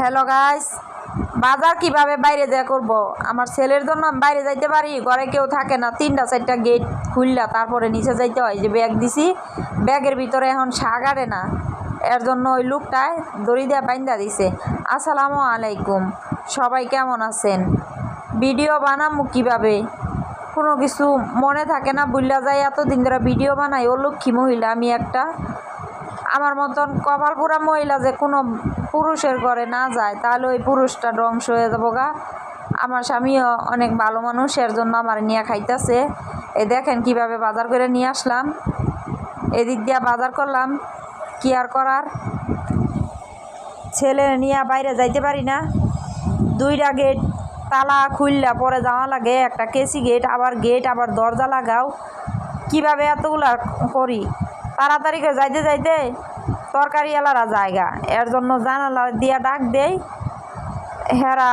Hello guys, বাজার কিভাবে বাইরে যা করব। আমার ছেলের জন্য আমি বাইরে যাইতে পারি, ঘরে কেউ থাকে না, 3টা 4টা গেট খুললা তারপরে নিচে যাইতে হয়। যে ব্যাগ দিছি, ব্যাগের ভিতরে এখন শাক আড়ে না, এর জন্য ওই লোকটায় দড়ি দিয়ে বাইন্দা দিছে। আসসালামু আলাইকুম, সবাই কেমন আছেন? ভিডিও বানামু কিভাবে কোনো কিছু মনে থাকে না, বুল্লা যায়। এতদিন ধরে ভিডিও বানাই। ও লক্ষ্মী মহিলা আমি একটা, আমার মতন কপাল পুরা মহিলা যে কোনো পুরুষের ঘরে না যায় তাহলে ওই পুরুষটা ধ্বংস হয়ে যাবো গা। আমার স্বামীও অনেক ভালো মানুষ, এর জন্য আমার নিয়ে খাইতেছে। এই দেখেন কিভাবে বাজার করে নিয়ে আসলাম, এদিক দিয়া বাজার করলাম। কি আর করার, ছেলে নিয়ে বাইরে যাইতে পারি না। 2টা গেট তালা খুললা পরে যাওয়া লাগে, একটা কেসি গেট, আবার দরজা লাগাও। কিভাবে এতগুলা করি, তাড়াতাড়ি করে যাইতে যাইতে তরকারি এলারা জায়গা, এর জন্য জানালা দিয়া ডাক দেয়। হেরা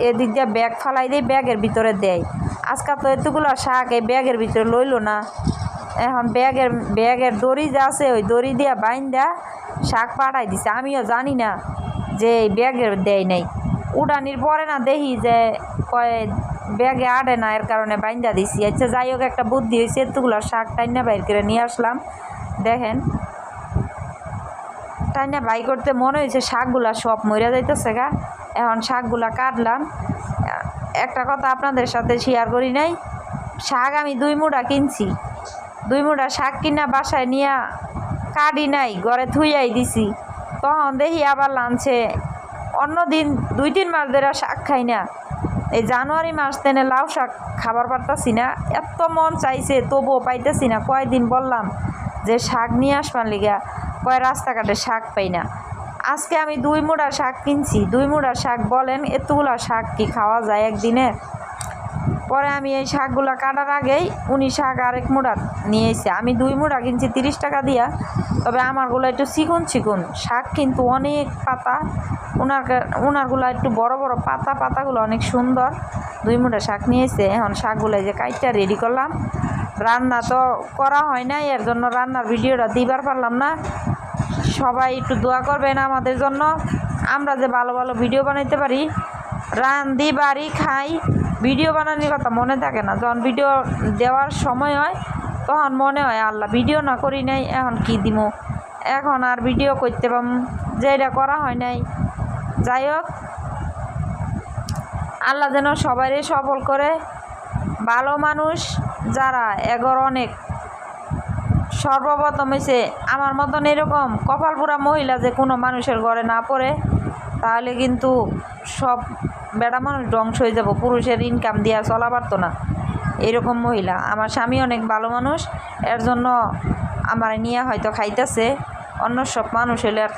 এদিক দিয়ে ব্যাগ ফালাই দেয়, ব্যাগের ভিতরে দেয়। আজকাল তো এতগুলো শাক এই ব্যাগের ভিতরে লইল না। এখন ব্যাগের দড়ি যে আছে ওই দড়ি দিয়া বাইন্দা শাক পাঠাই দিছে। আমিও জানি না যে ব্যাগের দেয় নাই। উড়ানির পরে না দেখি যে কয় ব্যাগে আড়ে না, এর কারণে বাইন্দা দিছি। আচ্ছা যাই হোক, একটা বুদ্ধি হয়েছে, এতগুলো শাক টাইনা বাইর করে নিয়ে আসলাম। দেখেন টাইনা বাই করতে মনে হয়েছে শাকগুলা সব মরে যাইতেছে গা। এখন শাকগুলা কাটলাম। একটা কথা আপনাদের সাথে শেয়ার করি নাই, শাক আমি 2 মুঠা কিনছি। 2 মুঠা শাক কিনা বাসায় নিয়ে কাটি নাই, ঘরে থুইয়াই দিছি। তখন দেখি আবার লাঞ্চে অন্য দিন 2-3 মাস ধরে শাক খাই না। এই জানুয়ারি মাস তেনে লাউ শাক খাবার পারতাছি না, এত মন চাইছে তবুও পাইতেছি না। কয়দিন বললাম যে শাক নিয়ে আসবার লিগা, কয় রাস্তাঘাটে শাক পাই না। আজকে আমি 2 মুঠা শাক কিনছি। 2 মুঠা শাক বলেন এতগুলা শাক কি খাওয়া যায় একদিনে? পরে আমি এই শাকগুলা কাটার আগেই উনি শাক আরেক মুঠা নিয়ে এসে, আমি 2 মুঠা কিনছি 30 টাকা দিয়া। তবে আমারগুলো একটু চিকন চিকন শাক, কিন্তু অনেক পাতা। ওনারগুলো একটু বড় বড় পাতা, পাতাগুলো অনেক সুন্দর। 2 মুঠা শাক নিয়ে এসে এখন শাকগুলো যে কাইটটা রেডি করলাম। রান্না তো করা হয় না, এর জন্য রান্নার ভিডিওটা দিবার পারলাম না। সবাই একটু দোয়া করবেন আমাদের জন্য, আমরা যে ভালো ভালো ভিডিও বানাইতে পারি। রান্ধি বাড়ি খাই, ভিডিও বানানোর কথা মনে থাকে না। যখন ভিডিও দেওয়ার সময় হয় তখন মনে হয় আল্লাহ ভিডিও না করি নাই, এখন কি দিব, এখন আর ভিডিও করতে পারব যে এটা করা হয় নাই। যাই হোক, আল্লাহ যেন সবাইরে সফল করে। ভালো মানুষ যারা এগর অনেক, সর্বপ্রথম হয়েছে আমার মতন এরকম কপালপুরা মহিলা যে কোনো মানুষের ঘরে না পড়ে, তাহলে কিন্তু সব বেড়া মানুষ ধ্বংস হয়ে যাব। পুরুষের ইনকাম দিয়ে চলা পারতো না এরকম মহিলা। আমার স্বামী অনেক ভালো মানুষ, এর জন্য আমার নিয়ে হয়তো খাইতেছে। অন্য সব মানুষ হলে আর